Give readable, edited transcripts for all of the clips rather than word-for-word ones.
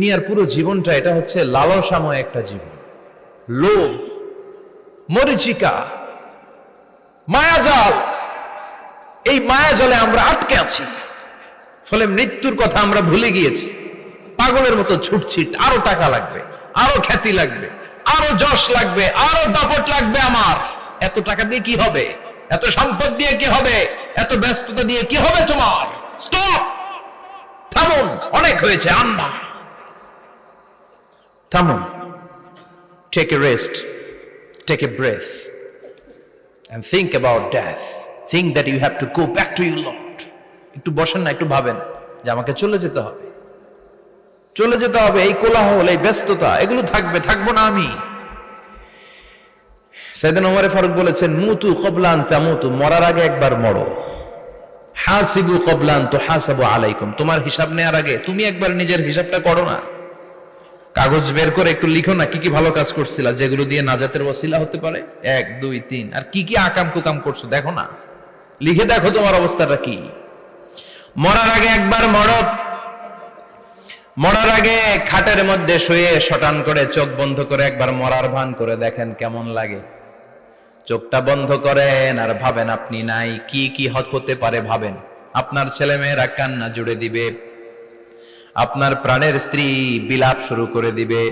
দুনিয়ার পুরো জীবনটা এটা হচ্ছে লালসাময় একটা জীবন, লোভ, মরিচিকা, মায়াজাল। এই মায়াজালে আমরা আটকে আছি, ফলে মৃত্যুর কথা আমরা ভুলে গিয়েছি। পাগলের মতো ছুটছি, আরো টাকা লাগবে, আরো খ্যাতি লাগবে, আরো যশ লাগবে, আরো দাপট লাগবে। আমার এত টাকা দিয়ে কি হবে, এত সম্পদ দিয়ে কি হবে, এত ব্যস্ততা দিয়ে কি হবে তোমার? স্টপ, থামুন, অনেক হয়েছে। আম্মা থামুন, take a rest, take a breath and think about death. Think that you have to go back to your Lord. একটু বসেন না, একটু ভাবেন যে আমাকে চলে যেতে হবে, চলে যেতে হবে। এই কোলাহল, এই ব্যস্ততা, এগুলো থাকবে, থাকবো না আমি। সাইয়েদনা ওমর ফারুক বলেছেন, মুতু ক্বাবলা আন তামুতু, মরার আগে একবার মরো। হাসিবু ক্বাবলা আন তুহাসাবু আলাইকুম, তোমার হিসাব নেওয়ার আগে তুমি একবার নিজের হিসাবটা করো না। কাগজ বের করে একটু লিখো না কি কি ভালো কাজ করছিলা, যেগুলো দিয়ে নাজাতের ওসিলা হতে পারে। 1 2 3, আর কি কি আকাম কুকাম করছো দেখো না, লিখে দেখো তোমার অবস্থাটা কি। মরার আগে একবার মরো। মরার আগে খাটের মধ্যে শুয়ে শটান করে চোখ বন্ধ করে একবার মরার ভান করে দেখেন কেমন লাগে। চোখটা বন্ধ করেন আর ভাবেন আপনি নাই, কি কি হতে পারে ভাবেন। আপনার ছেলে মেয়েরা কান্না জুড়ে দিবে, আপনার প্রাণের স্ত্রী বিলাপ শুরু করে দিবে,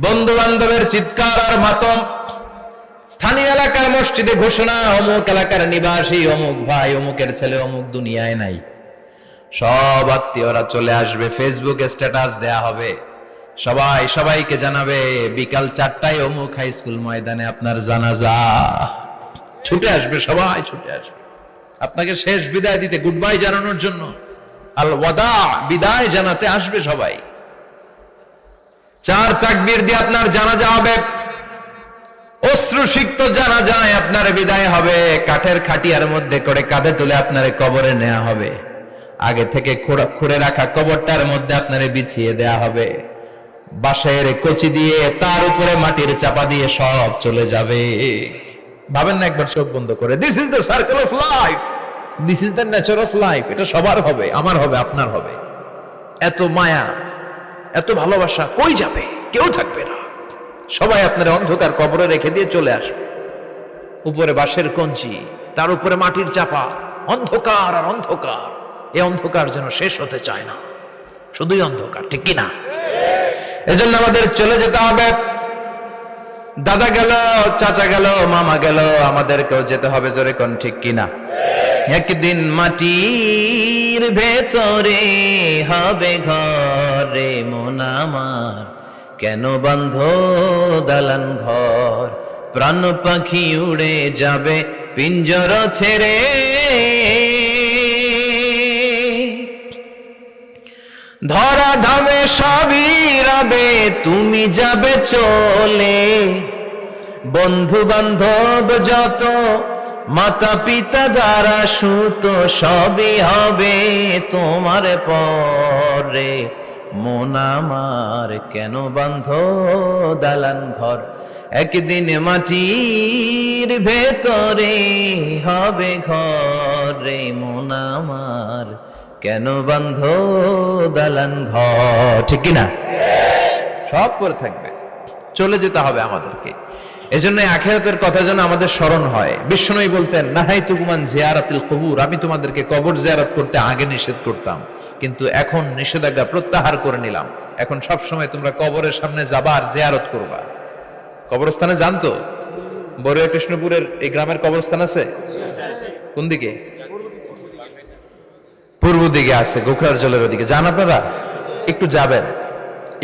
বন্ধু বান্ধবের চিৎকার আর মাতম, স্থানীয় এলাকার মসজিদে ঘোষণা, অমুক এলাকার নিবাসী অমুক ভাই অমুকের ছেলে অমুক দুনিয়ায় নাই। সব আত্মীয়রা চলে আসবে, ফেসবুকে স্ট্যাটাস দেয়া হবে, সবাই সবাইকে জানাবে বিকাল 4টায় অমুক হাই স্কুল ময়দানে আপনার জানাজা। ছুটে আসবে, সবাই ছুটে আসবে আপনাকে শেষ বিদায় দিতে, গুড বাই জানানোর জন্য, আল ওয়াদা, বিদায় জানাতে আসবে সবাই। 4 তাকবীর দিয়ে আপনার জানাজা হবে, অশ্রুসিক্ত জানাজায় আপনার বিদায় হবে। কাঠের খাটিয়ার মধ্যে করে কাঁধে তুলে আপনারে কবরে নেওয়া হবে। আগে থেকে খুঁড়ে রাখা কবরটার মধ্যে আপনারে বিছিয়ে দেয়া হবে। বাঁশের কচি দিয়ে তার উপরে মাটির চাপা দিয়ে সব চলে যাবে। ভাবেন না একবার চোখ বন্ধ করে, this is the circle of life, this is the nature of life. এটা সবার হবে, আমার হবে, আপনার হবে। এত মায়া, এত ভালোবাসা কই যাবে? কেউ থাকবে না, সবাই আপনার অন্ধকার কবরে রেখে দিয়ে চলে আসবে। উপরে বাঁশের কঞ্চি, তার উপরে মাটির চাপা, অন্ধকার আর অন্ধকার। এই অন্ধকার যেন শেষ হতে চায় না, শুধুই অন্ধকার, ঠিক কিনা? এজন্য আমাদের চলে যেতে হবে। দাদা গেল, চাচা গেল, মামা গেল, আমাদেরকেও যেতে হবে, জোরে কোন ঠিক কিনা? একদিন মাটির ভেতরে হবে ঘরে মন আমার, কেন বন্ধ দালান ঘর, প্রাণ পাখি উড়ে যাবে পিঞ্জর ছেড়ে। ধরা ধামে সবই রবে, তুমি যাবে চলে। বন্ধু বান্ধব যত, মাতা পিতা যারা সুত, সবই হবে তোমার পরে। মন আমার কেন বন্ধ দালান ঘর, একদিন মাটির ভেতরে হবে ঘরে মন আমার, কেন বন্ধ দালান ঘর, ঠিক কিনা? সব করে থাকবে, চলে যেতে হবে আমাদেরকে। এজন্য আখিরাতের কথা যেন আমাদের স্মরণ হয়। বিশ্বনবী বলতেন, নাহাইতুকুমান জিয়ারাতিল কবুর, আমি তোমাদেরকে কবর জিয়ারত করতে আগে নিষেধ করতাম, কিন্তু এখন নিষেধাজ্ঞা প্রত্যাহার করে নিলাম। এখন সব সময় তোমরা কবরের সামনে যাবা আর জিয়ারত করবা। কবরস্থানে জানতো বড়ুয়া কৃষ্ণপুরের এই গ্রামের কবরস্থান আছে কোন দিকে? পূর্ব দিকে আছে, গোখরার জলের ওদিকে। যান আপনারা, একটু যাবেন,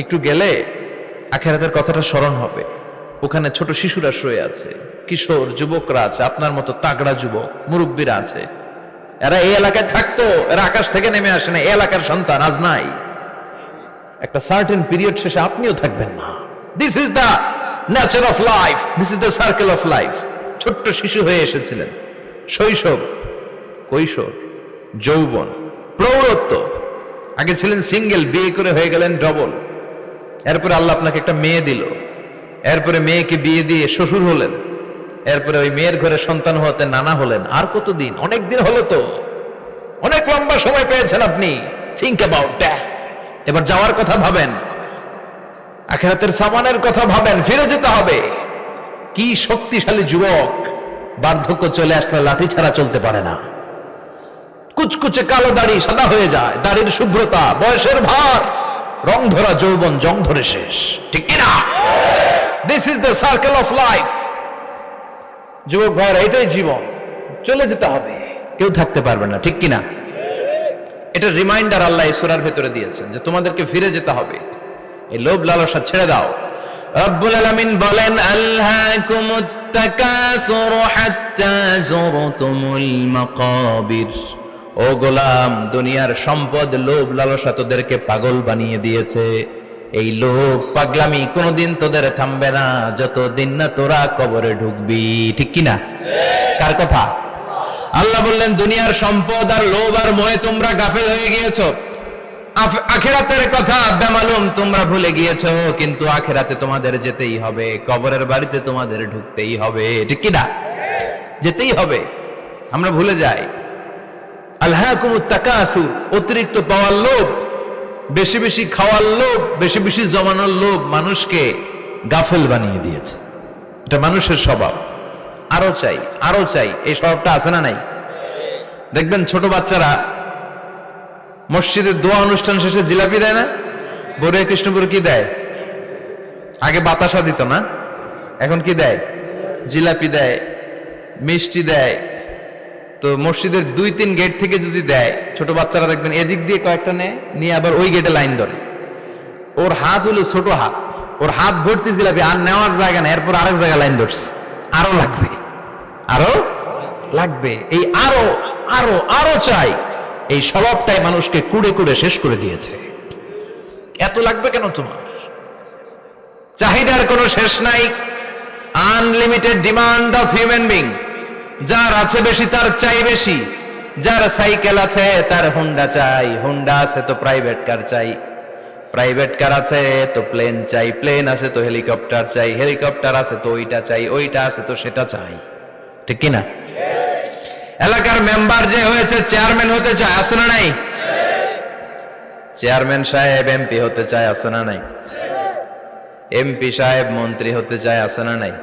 একটু গেলে আখিরাতের কথাটা স্মরণ হবে। ওখানে ছোট শিশুরা শুয়ে আছে, কিশোর যুবকরা আছে, আপনার মতো তাগড়া যুবক মুরব্বীরা আছে। এরা এই এলাকায় থাকতো, এরা আকাশ থেকে নেমে আসে না, এই এলাকার সন্তান, আজ নাই। একটা সার্টেন পিরিয়ড শেষে আপনিও থাকবেন না। This is the nature of life, this is the circle of life. ছোট্ট শিশু হয়ে এসেছিলেন, শৈশব, কৈশোর, যৌবন, প্রৌঢ়ত্ব। আগে ছিলেন সিঙ্গেল, বিয়ে করে হয়ে গেলেন ডবল। এরপরে আল্লাহ আপনাকে একটা মেয়ে দিল, এরপরে মেয়েকে বিয়ে দিয়ে শ্বশুর হলেন, এরপরে ওই মেয়ের ঘরে সন্তান হতে নানা হলেন। আর কতদিন? অনেক দিন হলো তো, অনেক লম্বা সময় পেয়েছেন আপনি। Think about death. এবার যাওয়ার কথা ভাবেন, আখিরাতের সামানের কথা ভাবেন, ফিরে যেতে হবে। কি শক্তিশালী যুবক, বার্ধক্য চলে আসলে লাঠি ছাড়া চলতে পারে না। কুচকুচে কালো দাড়ি সাদা হয়ে যায়, দাড়ির শুভ্রতা, বয়সের ভার, রং ধরা যৌবন জং ধরে শেষ, ঠিক কিনা? This is the circle of life. যুবক ভাইরা, এটাই জীবন, চলে যেতে হবে, কেউ থাকতে পারবে না, ঠিক কিনা? এটা রিমাইন্ডার আল্লাহ এই সূরার ভেতরে দিয়েছেন যে তোমাদেরকে ফিরে যেতে হবে, এই লোভ লালসা ছেড়ে দাও। রব্বুল আলামিন বলেন, আলহাকুমুত তাকাসুর হাত্তা যুরতুমুল মাকাবির। ও গোলাম, দুনিয়ার সম্পদ, লোভ লালসা তোদেরকে পাগল বানিয়ে দিয়েছে। এই লোভ পাগলামি কোনোদিন তোদের থামবে না যতদিন না তোরা কবরে ঢুকবি, ঠিক কিনা? কার কথা? আল্লাহ বললেন, দুনিয়ার সম্পদ আর লোভ আর মোহে তোমরা গাফেল হয়ে গিয়েছো। আখিরাতের কথা বেমালুম তোমরা ভুলে গিয়েছো, কিন্তু আখিরাতে তোমাদের যেতেই হবে, কবরের বাড়িতে তোমাদের ঢুকতেই হবে, ঠিক কিনা? যেতেই হবে, আমরা ভুলে যাই। আলহাকুমুত তাকাসুর, অতিরিক্ত পাওয়ার লোভ, বেশি বেশি খাওয়ার লোভ, বেশি বেশি জমানোর লোভ মানুষকে গাফেল বানিয়ে দিয়েছে। এটা মানুষের স্বভাব, আরো চাই আরো চাই, এই স্বভাবটা আছে না নাই? দেখবেন ছোট বাচ্চারা মসজিদের দোয়া অনুষ্ঠান শেষে জিলাপি দেয় না? বড় কৃষ্ণপুর কি দেয়? আগে বাতাসা দিত না, এখন কি দেয়? জিলাপি দেয়, মিষ্টি দেয়। তো মসজিদের 2-3 গেট থেকে যদি দেয়, ছোট বাচ্চারা দেখবেন এদিক দিয়ে কয়েকটা নিয়ে আবার ওই গেটে লাইন ধরে। ওর হাত হলো ছোট হাত, ওর হাত ভর্তি জিলাপি, আর নেওয়ার জায়গা না, এরপর আরেক জায়গায় লাইন ধরছে, আরো লাগবে আরো লাগবে, এই আরো আরো আরো চাই, এই স্বভাবটাই মানুষকে কুড়ে কুড়ে শেষ করে দিয়েছে। এত লাগবে কেন তোমার? চাহিদার কোনো শেষ নাই, unlimited demand of human being. যার আছে বেশি তার চাই বেশি, যার সাইকেল আছে তার হুন্ডা চাই, হুন্ডা আছে তো প্রাইভেট কার চাই, প্রাইভেট কার আছে তো প্লেন চাই, প্লেন আছে তো হেলিকপ্টার চাই, হেলিকপ্টার আছে তো ওইটা চাই, ওইটা আছে তো সেটা চাই, ঠিক কিনা? এলাকার মেম্বার যে হয়েছে চেয়ারম্যান হতে চায়, আছে না নাই? চেয়ারম্যান সাহেব এমপি হতে চায়, আছে না নাই? এমপি সাহেব মন্ত্রী হতে চায়, আছে না নাই?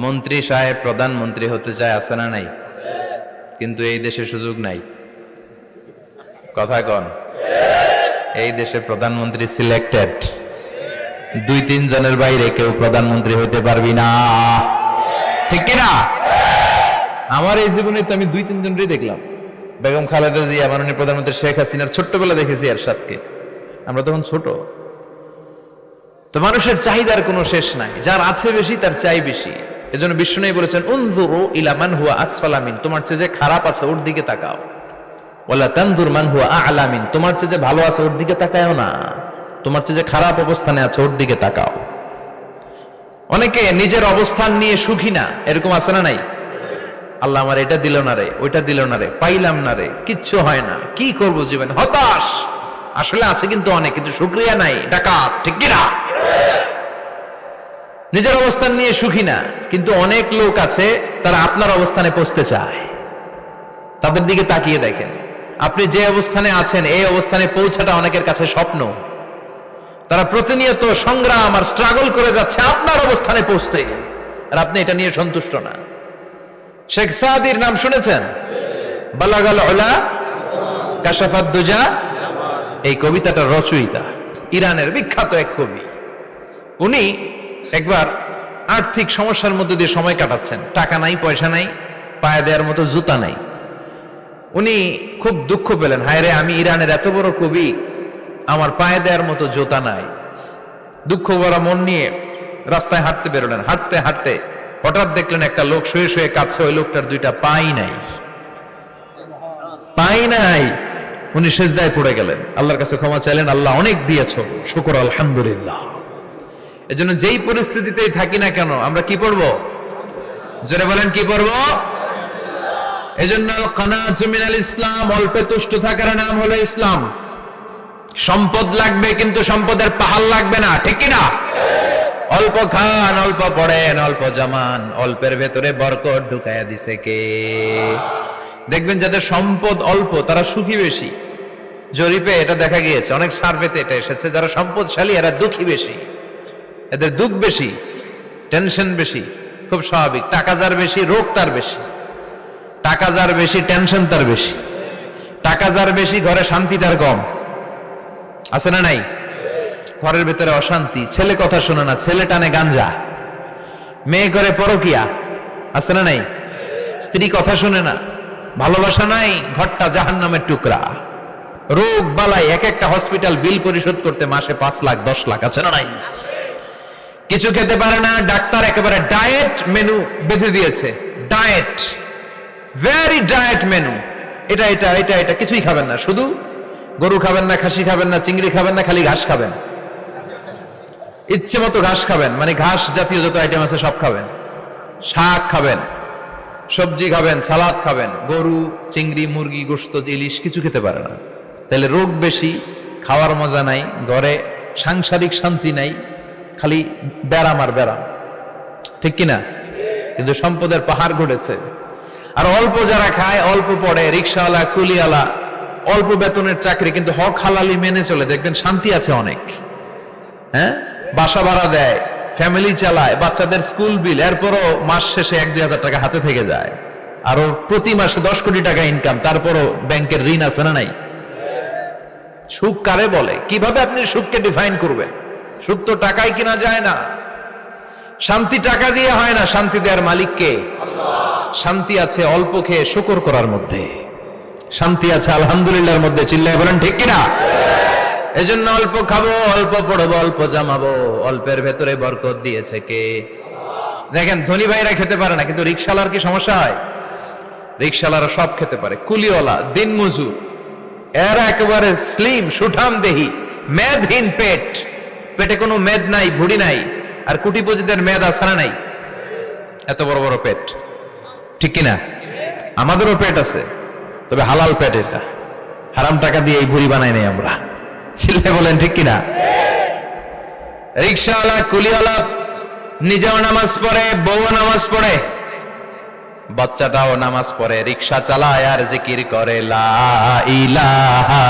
মন্ত্রী সাহেব প্রধানমন্ত্রী হতে চায়, আছে না নাই? কিন্তু এই দেশে সুযোগ নাই, কথা কন। এই দেশে প্রধানমন্ত্রী সিলেক্টেড, 2-3 জনের বাইরে কেউ প্রধানমন্ত্রী হইতে পারবি না, ঠিক কিনা? আমার এই জীবনে তো আমি 2-3 জনই দেখলাম। বেগম খালেদা জিয়া, মাননীয় প্রধানমন্ত্রী শেখ হাসিনার ছোট্টবেলা দেখেছি এরশাদকে, আমরা তখন ছোট। তো মানুষের চাহিদার কোনো শেষ নাই, যার আছে বেশি তার চাই বেশি। এজন্য বিষ্ণু বলেছেন, উনজুরু ইলা মান হুয়া আসফালা মিন, তোমার চেয়ে যে খারাপ আছে ওর দিকে তাকাও। ওয়ালা তানজুর মান হুয়া আ'লা মিন, তোমার চেয়ে যে ভালো আছে ওর দিকে তাকায়ও না, তোমার চেয়ে যে খারাপ অবস্থানে আছে ওর দিকে তাকাও। অনেকে নিজের অবস্থান নিয়ে সুখী না, এরকম আছে না নাই? আল্লাহ আমার এটা দিল না রে, ওইটা দিল না রে, পাইলাম না রে, কিচ্ছু হয় না, কি করব জীবনে, হতাশ। আসলে আছে কিন্তু অনেক, কিন্তু শুকরিয়া নাই, ডাকাত, ঠিক কিনা? নিজের অবস্থান নিয়ে সুখী না, কিন্তু অনেক লোক আছে তারা আপনার অবস্থানে পৌঁছতে চায়। তাদের দিকে তাকিয়ে দেখেন, আপনি যে অবস্থানে আছেন এই অবস্থানে পৌঁছাটা অনেকের কাছে স্বপ্ন। তারা প্রতিনিয়ত সংগ্রাম আর স্ট্রাগল করে যাচ্ছে আপনার অবস্থানে পৌঁছতে, আর আপনি এটা নিয়ে সন্তুষ্ট না। শেখ সাদির নাম শুনেছেন? বালাগাল উলা কাশাফাত দুজা, এই কবিতাটার রচয়িতা ইরানের বিখ্যাত এক কবি। উনি একবার আর্থিক সমস্যার মধ্যে দিয়ে সময় কাটাচ্ছেন, টাকা নাই, পয়সা নাই, পায়ে দেওয়ার মতো জুতা নাই। উনি খুব দুঃখ পেলেন, হায় রে, আমি ইরানের এত বড় কবি, আমার পায়ে দেওয়ার মতো জুতা নাই। দুঃখ ভরা মন নিয়ে রাস্তায় হাঁটতে বেরোলেন। হাঁটতে হাঁটতে হঠাৎ দেখলেন একটা লোক শুয়ে শুয়ে কাঁদছে, ওই লোকটার 2টা পাই নাই, পাই নাই। উনি সেজদায় পড়ে গেলেন, আল্লাহর কাছে ক্ষমা চাইলেন, আল্লাহ অনেক দিয়েছো, শুকর আলহামদুলিল্লাহ। এজন্য যেই পরিস্থিতিতেই থাকি না কেন আমরা কি পড়বো? জোরে বলেন, কি পড়বো? এজন্য কানাতু মিনাল ইসলাম, অল্পে তুষ্ট থাকার নাম হলো ইসলাম। সম্পদ লাগবে কিন্তু সম্পদের পাহাড় লাগবে না, ঠিক কিনা? অল্প খান, অল্প পড়েন, অল্প জমান, অল্পের ভেতরে বরকত ঢুকাইয়া দিছে কে? দেখবেন যাদের সম্পদ অল্প তারা সুখী বেশি। জরিপে এটা দেখা গিয়েছে, অনেক সার্ভেতে এটা এসেছে, যারা সম্পদশালী এরা দুঃখী বেশি। এদের দুঃখ বেশি, টেনশন বেশি, খুব স্বাভাবিক। টাকা যার বেশি, রোগ তার বেশি। টাকা যার বেশি, টেনশন তার বেশি। টাকা যার বেশি, ঘরে শান্তি তার কম। আছে না নাই? ঘরের ভিতরে অশান্তি, ছেলে কথা শোনে না, ছেলে টানে গাঞ্জা, মেয়ে করে পরকিয়া। আছে না নাই? স্ত্রী কথা শোনে না, ভালোবাসা নাই, ঘরটা জাহান্নামের টুকরা। রোগ বালাই, এক একটা হসপিটাল বিল পরিশোধ করতে মাসে 5 লাখ 10 লাখ। আছে না নাই? কিছু খেতে পারে না, ডাক্তার একেবারে ডায়েট মেনু বেঁধে দিয়েছে। Diet, very diet menu. এটা এটা এটা এটা কিছুই খাবেন না, শুধু গরু খাবেন না, খাসি খাবেন না, চিংড়ি খাবেন না, খালি ঘাস খাবেন। ইচ্ছে মতো ঘাস খাবেন, মানে ঘাস জাতীয় যত আইটেম আছে সব খাবেন। শাক খাবেন, সবজি খাবেন, সালাদ খাবেন। গরু, চিংড়ি, মুরগি, গোশত, ইলিশ কিছু খেতে পারে না। তাহলে রোগ বেশি, খাওয়ার মজা নাই, ঘরে সাংসারিক শান্তি নাই, খালি ব্যারাম আর ব্যারাম। ঠিক কিনা? কিন্তু সম্পদের পাহাড় ঘটেছে। আর অল্প যারা খায়, অল্প পড়ে, রিক্সাওয়ালা, কুলিওয়ালা, অল্প বেতনের চাকরি, কিন্তু হক হালালি মেনে চলে, দেখবেন শান্তি আছে অনেক। হ্যাঁ, বাসা ভাড়া দেয়, ফ্যামিলি চালায়, বাচ্চাদের স্কুল বিল, এরপরও মাস শেষে 1-2 হাজার টাকা হাতে থেকে যায়। আর ওর প্রতি মাসে 10 কোটি টাকা ইনকাম, তারপরও ব্যাংকের ঋণ আছে না নাই? সুখ কারে বলে? কিভাবে আপনি সুখকে ডিফাইন করবেন? সুখ তো টাকায় কিনা যায় না। শান্তি টাকা দিয়ে হয় না, শান্তি দেওয়ার মালিক কে? শান্তি আছে অল্প খেয়ে শুকর করার মধ্যে, শান্তি আছে আলহামদুলিল্লাহর মধ্যে। চিল্লায় বলেন ঠিক কিনা? এজন্য অল্প খাবো, অল্প পড়বো, অল্প জামাবো, অল্পের ভেতরে বরকত দিয়েছে কে? দেখেন, ধনী ভাইরা খেতে পারে না, কিন্তু রিক্সাওয়ালার কি সমস্যা হয়? রিক্সাওয়ালারা সব খেতে পারে। কুলিওয়ালা, দিন মজুর, এরা একেবারে স্লিম, সুঠাম দেহি, মেদহীন পেট, পেটে কোনো মেদ নাই, ভুড়ি নাই। আর কোটিপতিদের মেদ আছে না নাই? এত বড় বড় পেট। ঠিক কিনা? আমাদেরও পেট আছে, তবে হালাল পেট। এটা হারাম টাকা দিয়ে এই ভুড়ি বানাই নাই আমরা। ছিলে বলেন ঠিক কিনা? রিক্সাওয়ালা, কুলিওয়ালা নিজেও নামাজ পড়ে, বউও নামাজ পড়ে, বাচ্চাটাও নামাজ পড়ে, রিক্সা চালায় আর জিকির করে লা ইলাহা